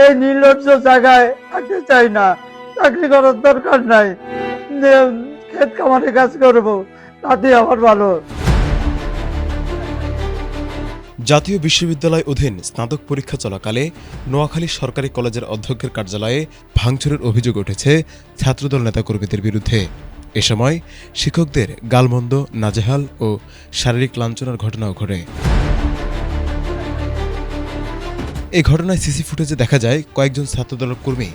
এই নির্লজ্জ জায়গায় থাকতে চাই না। চাকরি করার দরকার নাই, ক্ষেত খামারে কাজ করবো, তাতে আমার ভালো। জাতীয় বিশ্ববিদ্যালয় অধীন স্নাতক পরীক্ষা চলাকালে নোয়াখালী সরকারি কলেজের অধ্যক্ষের কার্যালয়ে ভাঙচুরের অভিযোগ উঠেছে ছাত্রদল নেতাকর্মীদের বিরুদ্ধে। এ সময় শিক্ষকদের গালমন্দ, নাজেহাল ও শারীরিক লাঞ্ছনার ঘটনাও ঘটে। এই ঘটনায় সিসি ফুটেজে দেখা যায় কয়েকজন ছাত্রদলের কর্মী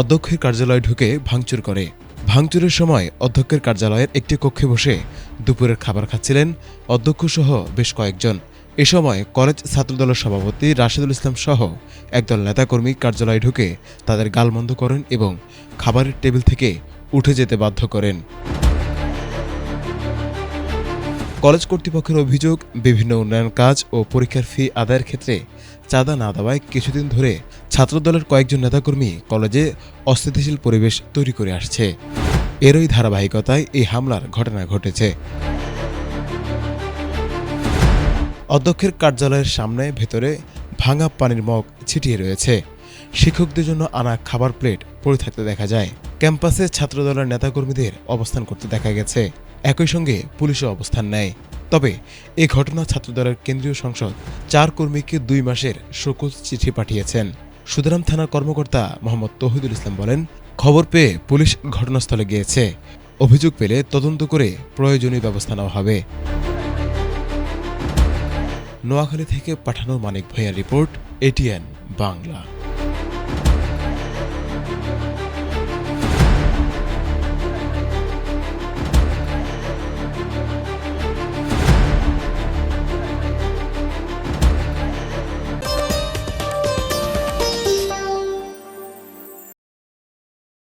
অধ্যক্ষের কার্যালয়ে ঢুকে ভাঙচুর করে। ভাঙচুরের সময় অধ্যক্ষের কার্যালয়ের একটি কক্ষে বসে দুপুরের খাবার খাচ্ছিলেন অধ্যক্ষসহ বেশ কয়েকজন। এ সময় কলেজ ছাত্রদলের সভাপতি রাশেদুল ইসলাম সহ একদল নেতাকর্মী কার্যালয়ে ঢুকে তাদের গালমন্দ করেন এবং খাবারের টেবিল থেকে উঠে যেতে বাধ্য করেন। কলেজ কর্তৃপক্ষের অভিযোগ, বিভিন্ন উন্নয়ন কাজ ও পরীক্ষার ফি আদায়ের ক্ষেত্রে চাঁদা না দেওয়ায় কিছুদিন ধরে ছাত্রদলের কয়েকজন নেতাকর্মী কলেজে অস্থিতিশীল পরিবেশ তৈরি করে আসছে। এরই ধারাবাহিকতায় এই হামলার ঘটনা ঘটেছে। অধ্যক্ষের কার্যালয়ের সামনে ভেতরে ভাঙা পানির মগ ছিটিয়ে রয়েছে। শিক্ষকদের জন্য আনা খাবার প্লেট পড়ে থাকতে দেখা যায়। ক্যাম্পাসে ছাত্রদলের নেতাকর্মীদের অবস্থান করতে দেখা গেছে। একই সঙ্গে পুলিশও অবস্থান নেয়। তবে এ ঘটনা ছাত্রদলের কেন্দ্রীয় সংসদ 4 কর্মীকে 2 মাসের শোকজ চিঠি পাঠিয়েছেন। সুদারাম থানার কর্মকর্তা মোহাম্মদ তৌহিদুল ইসলাম বলেন, খবর পেয়ে পুলিশ ঘটনাস্থলে গিয়েছে। অভিযোগ পেলে তদন্ত করে প্রয়োজনীয় ব্যবস্থা নেওয়া হবে। নোয়াখালী থেকে পাঠানো মানিক ভাইয়ার রিপোর্ট, এটিএন বাংলা।